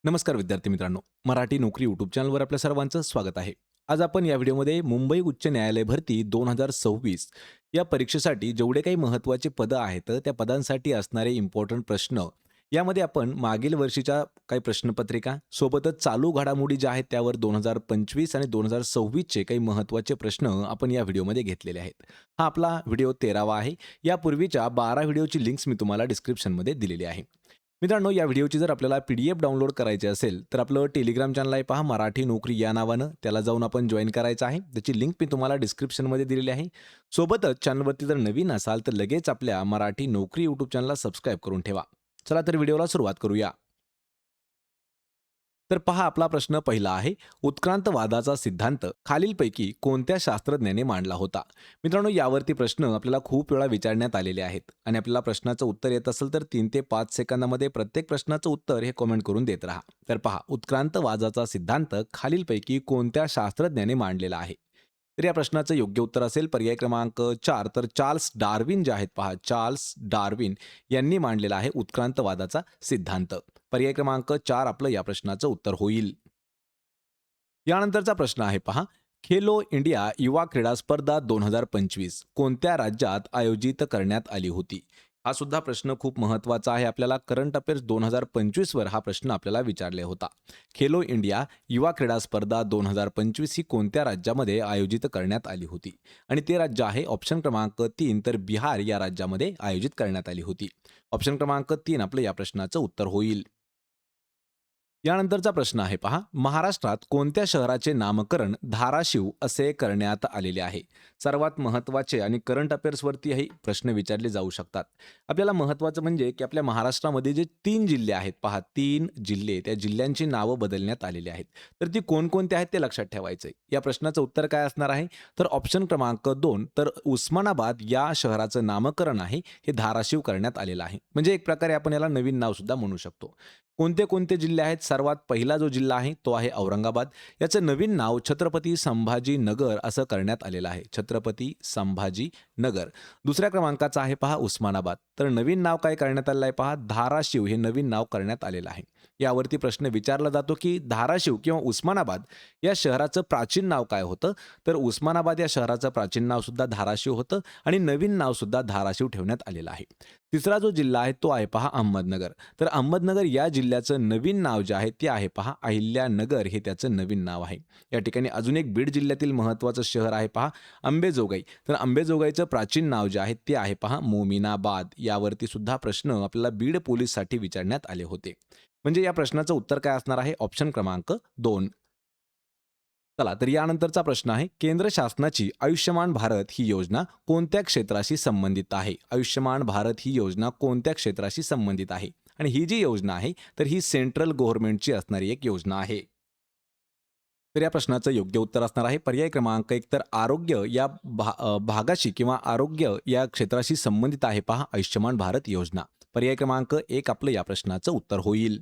नमस्कार विद्यार्थी मित्रांनो, मराठी नोकरी यूट्यूब चॅनलवर आपल्या सर्वांचं स्वागत आहे. आज आपण या व्हिडिओमध्ये मुंबई उच्च न्यायालय भरती 2026 या परीक्षेसाठी जेवढे काही महत्त्वाचे पदं आहेत, त्या पदांसाठी असणारे इम्पोर्टंट प्रश्न, यामध्ये आपण मागील वर्षीच्या काही प्रश्नपत्रिका, सोबतच चालू घडामोडी ज्या आहेत त्यावर 2025 आणि 2026 चे काही महत्त्वाचे प्रश्न आपण या व्हिडिओमध्ये घेतलेले आहेत. हा आपला व्हिडिओ 13वा आहे. यापूर्वीच्या 12 व्हिडिओची लिंक्स मी तुम्हाला डिस्क्रिप्शनमध्ये दिलेली आहे. मित्रांनो, या व्हिडिओची जर आपल्याला पी-डी-एफ डाउनलोड करायची असेल, तर आपलं टेलिग्राम चॅनल आहे पहा, मराठी नोकरी या नावानं. त्याला जाऊन आपण जॉइन करायचं आहे. त्याची लिंक मी तुम्हाला डिस्क्रिप्शनमध्ये दिलेली आहे. सोबतच चॅनलवरती जर नवीन असाल, तर लगेच आपल्या मराठी नोकरी यूट्यूब चॅनलला सबस्क्राईब करून ठेवा. चला तर व्हिडिओला सुरुवात करूया. तर पहा, आपला प्रश्न पहिला आहे. उत्क्रांतवादाचा सिद्धांत खालीलपैकी कोणत्या शास्त्रज्ञाने मांडला होता? मित्रांनो, यावरती प्रश्न आपल्याला खूप वेळा विचारण्यात आलेले आहेत आणि आपल्याला प्रश्नाचं उत्तर येत असेल तर 3 ते 5 सेकंदामध्ये प्रत्येक प्रश्नाचं उत्तर हे कमेंट करून देत राहा. तर पहा, उत्क्रांतवादाचा सिद्धांत खालीलपैकी कोणत्या शास्त्रज्ञाने मांडलेला आहे? तर या प्रश्नाचं योग्य उत्तर असेल पर्याय क्रमांक 4, तर चार्ल्स डार्विन जे आहेत पहा, चार्ल्स डार्विन यांनी मांडलेला आहे उत्क्रांतवादाचा सिद्धांत. पर्याय क्रमांक 4 आपलं या प्रश्नाचं उत्तर होईल. यानंतरचा प्रश्न आहे पहा, खेलो इंडिया युवा क्रीडा स्पर्धा 2025 कोणत्या राज्यात आयोजित करण्यात आली होती? हा सुद्धा प्रश्न खूप महत्त्वाचा आहे. आपल्याला करंट अफेअर्स 2025 वर हा प्रश्न आपल्याला विचारले होता. खेलो इंडिया युवा क्रीडा स्पर्धा 2025 ही कोणत्या राज्यामध्ये आयोजित करण्यात आली होती? आणि ते राज्य आहे ऑप्शन क्रमांक 3, तर बिहार या राज्यामध्ये आयोजित करण्यात आली होती. ऑप्शन क्रमांक 3 आपलं या प्रश्नाचं उत्तर होईल. यानंतरचा प्रश्न आहे पहा, महाराष्ट्रात कोणत्या शहराचे नामकरण धाराशिव असे करण्यात आलेले आहे? सर्वात महत्त्वाचे आणि करंट अफेअर्सवरती प्रश्न विचारले जाऊ शकतात. आपल्याला महत्त्वाचं म्हणजे की आपल्या महाराष्ट्रामध्ये जे 3 जिल्हे आहेत पहा, 3 जिल्हे, त्या जिल्ह्यांची नावं बदलण्यात आलेली आहेत. तर ती कोणकोणती आहेत ते लक्षात ठेवायचं आहे. या प्रश्नाचं उत्तर काय असणार आहे? तर ऑप्शन क्रमांक 2, तर उस्मानाबाद या शहराचं नामकरण आहे हे धाराशिव करण्यात आलेलं आहे. म्हणजे एक प्रकारे आपण याला नवीन नाव सुद्धा म्हणू शकतो. कोणते कोणते जिल्हे आहेत? सर्वात पहिला जो जिल्हा आहे तो आहे औरंगाबाद. याचं नवीन नाव छत्रपती संभाजी नगर असं करण्यात आलेलं आहे. छत्रपती संभाजी नगर. दुसऱ्या क्रमांकाचा आहे पहा उस्मानाबाद. तर नवीन नाव काय करण्यात आलेलं आहे पहा, धाराशिव हे नवीन नाव करण्यात आलेलं आहे. यावरती प्रश्न विचारला जातो की धाराशिव किंवा उस्मानाबाद या शहराचं प्राचीन नाव काय होतं? तर उस्मानाबाद या शहराचं प्राचीन नाव सुद्धा धाराशिव होतं आणि नवीन नाव सुद्धा धाराशिव ठेवण्यात आलेलं आहे. तिसरा जो जिल्हा आहे तो आहे पहा अहमदनगर. तर अहमदनगर या जिल्ह्याचं नवीन नाव जे आहे ते आहे पहा अहिल्यानगर हे त्याचं नवीन नाव आहे. या ठिकाणी अजून एक बीड जिल्ह्यातील महत्त्वाचं शहर आहे पहा अंबेजोगाई. तर अंबेजोगाईचं प्राचीन नाव जे आहे ते आहे पहा मोमिनाबाद. यावरती सुद्धा प्रश्न आपल्याला बीड पोलीससाठी विचारण्यात आले होते. म्हणजे या प्रश्नाचं उत्तर काय असणार आहे? ऑप्शन क्रमांक 2. चला तर यानंतरचा प्रश्न आहे, केंद्र शासनाची आयुष्यमान भारत ही योजना कोणत्या क्षेत्राशी संबंधित आहे? आयुष्यमान भारत ही योजना कोणत्या क्षेत्राशी संबंधित आहे? आणि ही जी योजना आहे तर ही सेंट्रल गव्हर्नमेंटची असणारी एक योजना आहे. तर या प्रश्नाचं योग्य उत्तर असणार आहे पर्याय क्रमांक 1, तर आरोग्य या भागाशी किंवा आरोग्य या क्षेत्राशी संबंधित आहे पहा आयुष्यमान भारत योजना. पर्याय क्रमांक 1 आपलं या प्रश्नाचं उत्तर होईल.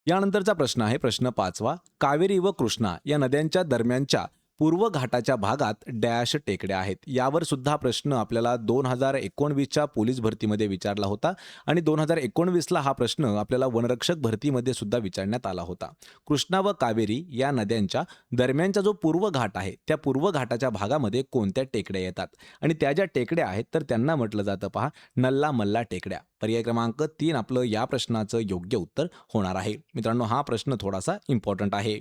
यानंतरचा प्रश्न आहे प्रश्न 5वा. कावेरी व कृष्णा या नद्यांच्या दरम्यानच्या पूर्व घाटाच्या भागात डॅश टेकड्या आहेत. यावर सुद्धा प्रश्न आपल्याला 2019च्या पोलीस भरतीमध्ये विचारला होता आणि 2019ला हा प्रश्न आपल्याला वनरक्षक भरतीमध्ये सुद्धा विचारण्यात आला होता. कृष्णा व कावेरी या नद्यांच्या दरम्यानचा जो पूर्व घाट आहे त्या पूर्व घाटाच्या भागामध्ये कोणत्या टेकड्या येतात? आणि त्या ज्या टेकड्या आहेत तर त्यांना म्हटलं जातं पहा नल्ला मल्ला टेकड्या. पर्याय क्रमांक 3 आपलं या प्रश्नाचं योग्य उत्तर होणार आहे. मित्रांनो, हा प्रश्न थोडासा इम्पॉर्टंट आहे.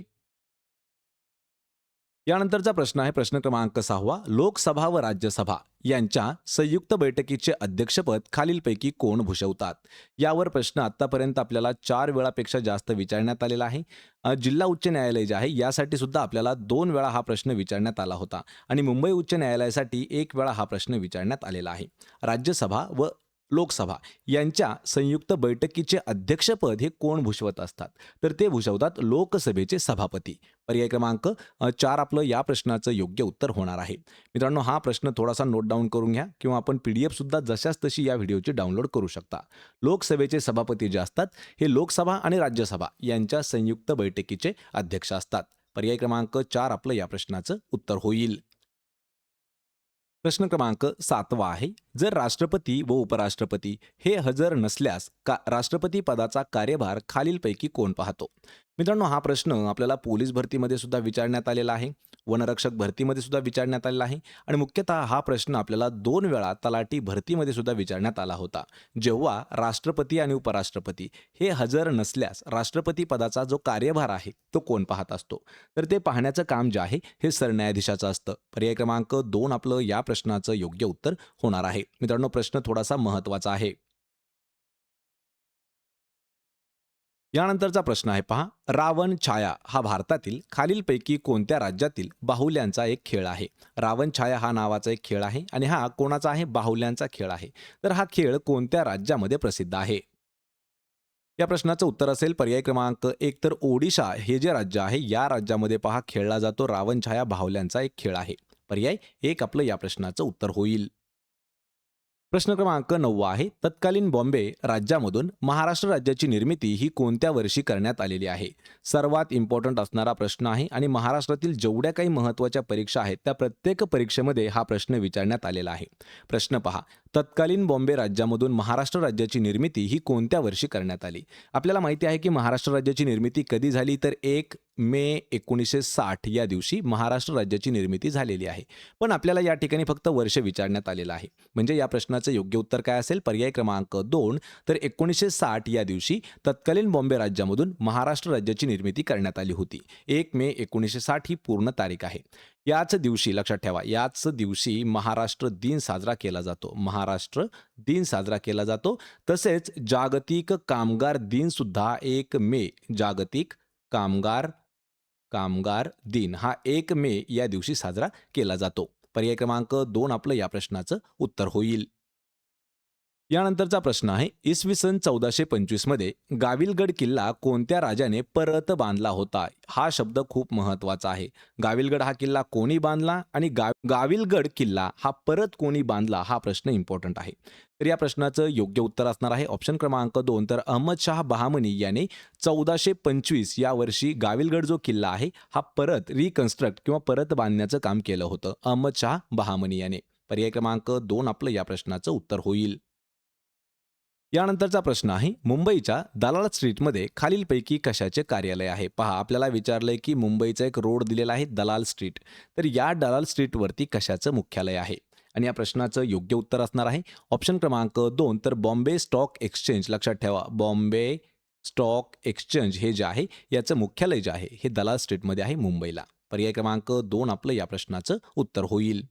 यानंतरचा प्रश्न आहे प्रश्न क्रमांक 6वा. लोकसभा व राज्यसभा यांच्या संयुक्त बैठकीचे अध्यक्षपद खालीलपैकी कोण भूषवतात? यावर प्रश्न आतापर्यंत आपल्याला 4 वेळापेक्षा जास्त विचारण्यात आलेला आहे. जिल्हा उच्च न्यायालय जे आहे यासाठी सुद्धा आपल्याला 2 वेळा हा प्रश्न विचारण्यात आला होता आणि मुंबई उच्च न्यायालयासाठी 1 वेळा हा प्रश्न विचारण्यात आलेला आहे. राज्यसभा व लोकसभा यांच्या संयुक्त बैठकीचे अध्यक्षपद हे कोण भूषवत असतात? तर ते भूषवतात लोकसभेचे सभापती. पर्याय क्रमांक 4 आपलं या प्रश्नाचं योग्य उत्तर होणार आहे. मित्रांनो, हा प्रश्न थोडासा नोट डाऊन करून घ्या किंवा आपण पी-डी-एफ सुद्धा जशाच तशी या व्हिडिओची डाउनलोड करू शकता. लोकसभेचे सभापती जे असतात हे लोकसभा आणि राज्यसभा यांच्या संयुक्त बैठकीचे अध्यक्ष असतात. पर्याय क्रमांक 4 आपलं या प्रश्नाचं उत्तर होईल. प्रश्न क्रमांक 7 आहे. जर राष्ट्रपती व उपराष्ट्रपती हे हजर नसल्यास राष्ट्रपती पदाचा कार्यभार खालीलपैकी कोण पाहतो? मित्रांनो, हा प्रश्न आपल्याला पोलीस भरतीमध्ये सुद्धा विचारण्यात आलेला आहे, वनरक्षक भरतीमध्ये सुद्धा विचारण्यात आलेला आहे आणि मुख्यतः हा प्रश्न आपल्याला 2 वेळा तलाठी भरतीमध्ये सुद्धा विचारण्यात आला होता. जेव्हा राष्ट्रपती आणि उपराष्ट्रपती हे हजर नसल्यास राष्ट्रपती पदाचा जो कार्यभार आहे तो कोण पाहत असतो? तर ते पाहण्याचं काम जे आहे हे सरन्यायाधीशाचं असतं. पर्याय क्रमांक 2 आपलं या प्रश्नाचं योग्य उत्तर होणार आहे. मित्रांनो, प्रश्न थोडासा महत्त्वाचा आहे. यानंतरचा प्रश्न आहे पहा. रावण छाया हा भारतातील खालीलपैकी कोणत्या राज्यातील बाहुल्यांचा एक खेळ आहे? रावण छाया हा नावाचा एक खेळ आहे आणि हा कोणाचा आहे? बाहुल्यांचा खेळ आहे. तर हा खेळ कोणत्या राज्यामध्ये प्रसिद्ध आहे? या प्रश्नाचं उत्तर असेल पर्याय क्रमांक 1 तर ओडिशा हे जे राज्य आहे या राज्यामध्ये पहा खेळला जातो रावण छाया बाहुल्यांचा एक खेळ आहे. पर्याय 1 आपलं या प्रश्नाचं उत्तर होईल. प्रश्न क्रमांक 9 आहे. तत्कालीन बॉम्बे राज्यामधून महाराष्ट्र राज्याची निर्मिती ही कोणत्या वर्षी करण्यात आलेली आहे? सर्वात इम्पॉर्टंट असणारा प्रश्न आहे आणि महाराष्ट्रातील जेवढ्या काही महत्त्वाच्या परीक्षा आहेत त्या प्रत्येक परीक्षेमध्ये हा प्रश्न विचारण्यात आलेला आहे. प्रश्न पहा. तत्कालीन बॉम्बे राज्यामधून महाराष्ट्र राज्याची निर्मिती ही कोणत्या वर्षी करण्यात आली? आपल्याला माहिती आहे की महाराष्ट्र राज्याची निर्मिती कधी झाली तर 1 मे 1960 या दिवशी महाराष्ट्र राज्याची निर्मिती झालेली आहे. पण आपल्याला या ठिकाणी फक्त वर्ष विचारण्यात आलेलं आहे. म्हणजे या प्रश्नाचं योग्य उत्तर काय असेल? पर्याय क्रमांक 2 तर 1960 या दिवशी तत्कालीन बॉम्बे राज्यामधून महाराष्ट्र राज्याची निर्मिती करण्यात आली होती. 1 मे 1960 ही पूर्ण तारीख आहे. याच दिवशी लक्षात ठेवा, याच दिवशी महाराष्ट्र दिन साजरा केला जातो. महाराष्ट्र दिन साजरा केला जातो. तसेच जागतिक कामगार दिन सुद्धा 1 मे जागतिक कामगार कामगार दिन हा 1 मे या दिवशी साजरा केला जातो. पर्याय क्रमांक 2 आपलं या प्रश्नाचं उत्तर होईल. यानंतरचा प्रश्न आहे. इसवी सन 1425 मध्ये गाविलगड किल्ला कोणत्या राजाने परत बांधला होता? हा शब्द खूप महत्वाचा आहे. गाविलगड हा किल्ला कोणी बांधला आणि गाविलगड किल्ला हा परत कोणी बांधला हा प्रश्न इम्पॉर्टंट आहे. तर या प्रश्नाचं योग्य उत्तर असणार आहे ऑप्शन क्रमांक 2 तर अहमदशहा बहामनी याने 1425 या वर्षी गाविलगड जो किल्ला आहे हा परत रिकन्स्ट्रक्ट किंवा परत बांधण्याचं काम केलं होतं अहमदशहा बहामनी याने. पर्याय क्रमांक 2 आपलं या प्रश्नाचं उत्तर होईल. यानंतरचा प्रश्न आहे. मुंबईच्या दलाल स्ट्रीटमध्ये खालीलपैकी कशाचे कार्यालय आहे? पहा, आपल्याला विचारलंय की मुंबईचा एक रोड दिलेला आहे दलाल स्ट्रीट. तर या दलाल स्ट्रीटवरती कशाचं मुख्यालय आहे? आणि या प्रश्नाचं योग्य उत्तर असणार आहे ऑप्शन क्रमांक 2 तर बॉम्बे स्टॉक एक्सचेंज. लक्षात ठेवा, बॉम्बे स्टॉक एक्सचेंज हे जे आहे याचं मुख्यालय जे आहे हे दलाल स्ट्रीटमध्ये आहे मुंबईला. पर्याय क्रमांक 2 आपलं या प्रश्नाचं उत्तर होईल.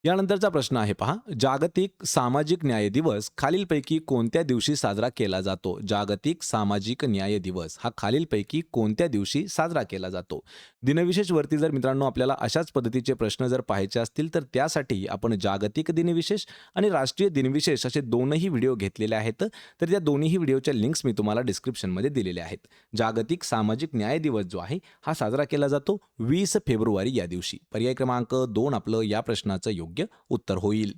यानंतरचा प्रश्न आहे पहा. जागतिक सामाजिक न्याय दिवस खालीलपैकी कोणत्या दिवशी साजरा केला जातो? जागतिक सामाजिक न्याय दिवस हा खालीलपैकी कोणत्या दिवशी साजरा केला जातो? दिनविशेष वरती जर मित्रांनो आपल्याला अशाच पद्धतीचे प्रश्न जर पाहायचे असतील तर त्यासाठी आपण जागतिक दिनविशेष आणि राष्ट्रीय दिनविशेष असे दोनही व्हिडिओ घेतलेले आहेत. तर त्या दोन्ही व्हिडिओच्या लिंक्स मी तुम्हाला डिस्क्रिप्शनमध्ये दिलेले आहेत. जागतिक सामाजिक न्याय दिवस जो आहे हा साजरा केला जातो 20 फेब्रुवारी या दिवशी. पर्याय क्रमांक 2 आपलं या प्रश्नाचं योग्य उत्तर होईल.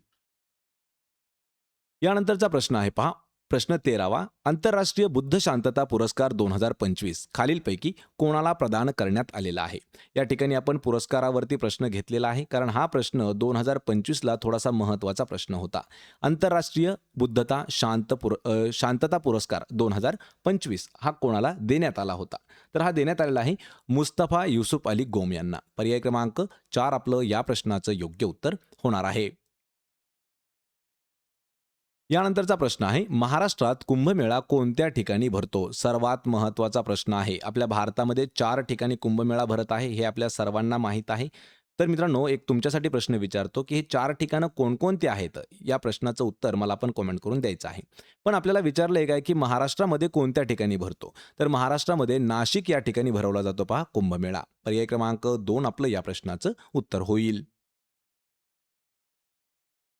यानंतरचा प्रश्न आहे पहा. प्रश्न 13वा. आंतरराष्ट्रीय बुद्ध शांतता पुरस्कार 2025 खालीलपैकी कोणाला प्रदान करण्यात आलेला आहे? या ठिकाणी आपण पुरस्कारावरती प्रश्न घेतलेला आहे कारण हा प्रश्न 2025ला थोडासा महत्त्वाचा प्रश्न होता. आंतरराष्ट्रीय शांतता पुरस्कार 2025 हा कोणाला देण्यात आला होता? तर हा देण्यात आलेला आहे मुस्तफा युसुफ अली गोम यांना. पर्याय क्रमांक 4 आपलं या प्रश्नाचं योग्य उत्तर होणार आहे. यानंतरचा प्रश्न आहे. महाराष्ट्रात कुंभमेळा कोणत्या ठिकाणी भरतो? सर्वात महत्त्वाचा प्रश्न आहे. आपल्या भारतामध्ये 4 ठिकाणी कुंभमेळा भरत आहे हे आपल्या सर्वांना माहीत आहे. तर मित्रांनो, एक तुमच्यासाठी प्रश्न विचारतो की हे 4 ठिकाणं कोणकोणती आहेत? या प्रश्नाचं उत्तर मला पण कमेंट करून द्यायचं आहे. पण आपल्याला विचारलंय काय की महाराष्ट्रामध्ये कोणत्या ठिकाणी भरतो? तर महाराष्ट्रामध्ये नाशिक या ठिकाणी भरवला जातो पहा कुंभमेळा. पर्याय क्रमांक 2 आपलं या प्रश्नाचं उत्तर होईल.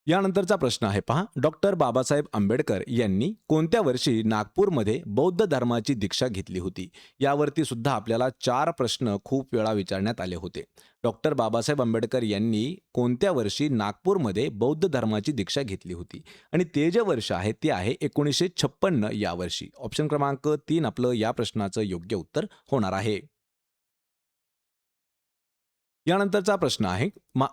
यानंतरचा प्रश्न आहे पहा. डॉक्टर बाबासाहेब आंबेडकर यांनी कोणत्या वर्षी नागपूरमध्ये बौद्ध धर्माची दीक्षा घेतली होती? यावरती सुद्धा आपल्याला 4 प्रश्न खूप वेळा विचारण्यात आले होते. डॉक्टर बाबासाहेब आंबेडकर यांनी कोणत्या वर्षी नागपूरमध्ये बौद्ध धर्माची दीक्षा घेतली होती? आणि ते जे वर्ष आहे ते आहे 1956 या वर्षी. ऑप्शन क्रमांक 3 आपलं या प्रश्नाचं योग्य उत्तर होणार आहे. यानंतरचा प्रश्न आहे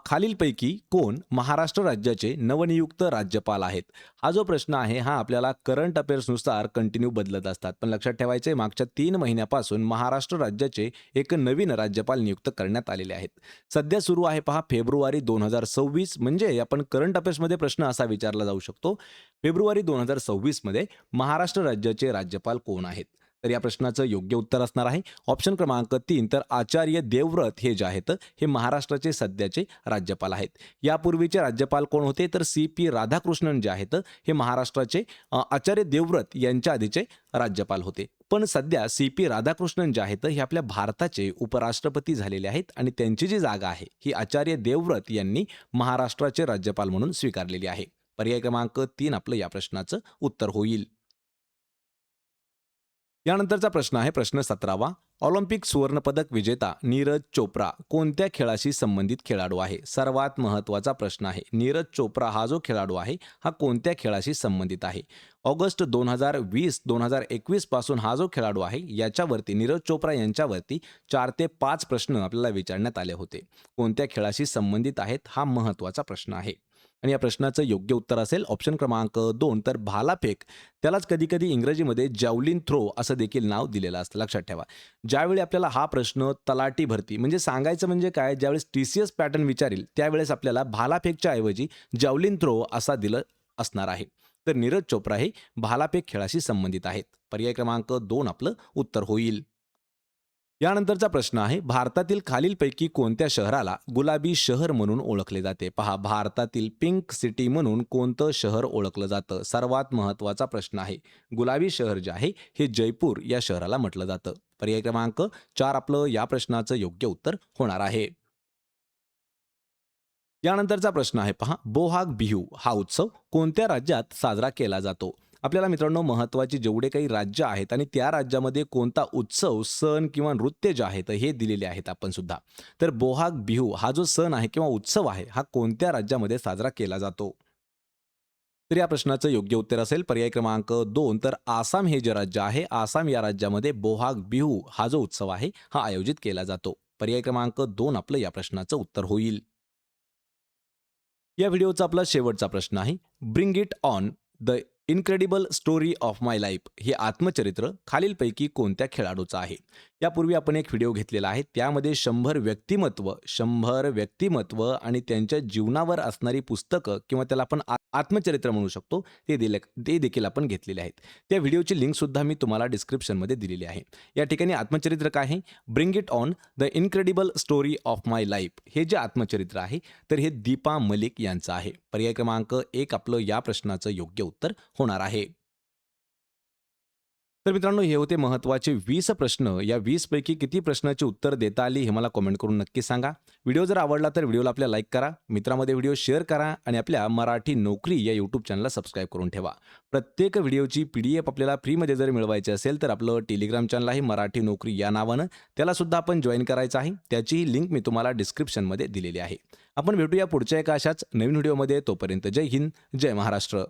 खालीलपैकी कोण महाराष्ट्र राज्याचे नवनियुक्त राज्यपाल आहेत? हा जो प्रश्न आहे हा आपल्याला करंट अफेअर्सनुसार कंटिन्यू बदलत असतात. पण लक्षात ठेवायचे मागच्या 3 महिन्यापासून महाराष्ट्र राज्याचे एक नवीन राज्यपाल नियुक्त करण्यात आलेले आहेत. सध्या सुरू आहे पहा फेब्रुवारी 2026 म्हणजे आपण करंट अफेअर्समध्ये प्रश्न असा विचारला जाऊ शकतो. फेब्रुवारी 2026 मध्ये महाराष्ट्र राज्याचे राज्यपाल कोण आहेत? तर या प्रश्नाचं योग्य उत्तर असणार आहे ऑप्शन क्रमांक 3 तर आचार्य देवव्रत हे जे आहेत हे महाराष्ट्राचे सध्याचे राज्यपाल आहेत. यापूर्वीचे राज्यपाल कोण होते तर CP राधाकृष्णन जे आहेत हे महाराष्ट्राचे आचार्य देवव्रत यांच्या आधीचे राज्यपाल होते. पण सध्या CP राधाकृष्णन जे आहेत हे आपल्या भारताचे उपराष्ट्रपती झालेले आहेत आणि त्यांची जी जागा आहे ही आचार्य देवव्रत यांनी महाराष्ट्राचे राज्यपाल म्हणून स्वीकारलेली आहे. पर्याय क्रमांक 3 आपलं या प्रश्नाचं उत्तर होईल. यानंतरचा प्रश्न आहे प्रश्न 17वा. ऑलिम्पिक सुवर्णपदक विजेता नीरज चोप्रा कोणत्या खेळाशी संबंधित खेळाडू आहे? सर्वात महत्त्वाचा प्रश्न आहे. नीरज चोप्रा हा जो खेळाडू आहे हा कोणत्या खेळाशी संबंधित आहे? ऑगस्ट 2020-2021 पासून हा जो खेळाडू आहे याच्यावरती नीरज चोप्रा यांच्यावरती 4 ते 5 प्रश्न आपल्याला विचारण्यात आले होते. कोणत्या खेळाशी संबंधित आहेत हा महत्त्वाचा प्रश्न आहे. आणि या प्रश्नाचं योग्य उत्तर असेल ऑप्शन क्रमांक 2 तर भालाफेक. त्यालाच कधी-कधी इंग्रजीमध्ये जॅव्हलिन थ्रो असं देखील नाव दिलेलं असतं. लक्षात ठेवा. ज्यावेळी आपल्याला हा प्रश्न तलाठी भरती म्हणजे सांगायचं म्हणजे काय ज्यावेळेस TCS पॅटर्न विचारेल त्यावेळेस आपल्याला भालाफेकच्या ऐवजी जॅव्हलिन थ्रो असा दिलं असणार आहे. तर नीरज चोप्रा हे भालाफेक खेळाशी संबंधित आहेत. पर्याय क्रमांक 2 आपलं उत्तर होईल. यानंतरचा प्रश्न आहे भारतातील खालीलपैकी कोणत्या शहराला गुलाबी शहर म्हणून ओळखले जाते? पहा भारतातील पिंक सिटी म्हणून कोणतं शहर ओळखलं जातं? सर्वात महत्त्वाचा प्रश्न आहे. गुलाबी शहर जे आहे हे जयपूर या शहराला म्हटलं जातं. पर्याय क्रमांक 4 आपलं या प्रश्नाचं योग्य उत्तर होणार आहे. यानंतरचा प्रश्न आहे पहा बोहाग बिहू हा उत्सव कोणत्या राज्यात साजरा केला जातो? आपल्याला मित्रांनो महत्त्वाची जेवढे काही राज्य आहेत आणि त्या राज्यामध्ये कोणता उत्सव सण किंवा नृत्य जे आहेत हे दिलेले आहेत आपण सुद्धा. तर बोहाग बिहू हा जो सण आहे किंवा उत्सव आहे हा कोणत्या राज्यामध्ये साजरा केला जातो? तर या प्रश्नाचं योग्य उत्तर असेल पर्याय क्रमांक 2 तर आसाम हे जे राज्य आहे आसाम या राज्यामध्ये बोहाग बिहू हा जो उत्सव आहे हा आयोजित केला जातो. पर्याय क्रमांक 2 आपलं या प्रश्नाचं उत्तर होईल. या व्हिडिओचा आपला शेवटचा प्रश्न आहे bring it on the incredible story of my life हे आत्मचरित्र खालीलपैकी कोणत्या खेळाडूचं आहे? यापूर्वी आपण एक व्हिडिओ घेतलेला आहे त्यामध्ये 100 व्यक्तिमत्व आणि त्यांच्या जीवनावर असणारी पुस्तकं किंवा त्याला आपण आत्मचरित्र म्हणू शकतो ते देखील आपण घेतलेले आहेत. त्या व्हिडिओची लिंक सुद्धा मी तुम्हाला डिस्क्रिप्शनमध्ये दिलेली आहे. या ठिकाणी आत्मचरित्र काय आहे? Bring it on the incredible story of my life हे जे आत्मचरित्र आहे तर हे दीपा मलिक यांचं आहे. पर्याय क्रमांक 1 आपलं या प्रश्नाचं योग्य उत्तर होणार आहे. तर मित्रांनो हे होते महत्त्वाचे 20 प्रश्न. या 20 पैकी किती प्रश्नाची उत्तर देता आली हे मला कमेंट करून नक्की सांगा. व्हिडिओ जर आवडला तर व्हिडिओला आपल्या लाईक करा, मित्रांमध्ये व्हिडिओ शेअर करा आणि आपल्या मराठी नोकरी या यूट्यूब चॅनलला सबस्क्राईब करून ठेवा. प्रत्येक व्हिडिओची PDF आपल्याला फ्रीमध्ये जर मिळवायची असेल तर आपलं टेलिग्राम चॅनल आहे मराठी नोकरी या नावानं त्याला सुद्धा आपण जॉईन करायचं आहे. त्याचीही लिंक मी तुम्हाला डिस्क्रिप्शनमध्ये दिलेली आहे. आपण भेटूया पुढच्या एका अशाच नवीन व्हिडिओमध्ये. तोपर्यंत जय हिंद, जय महाराष्ट्र.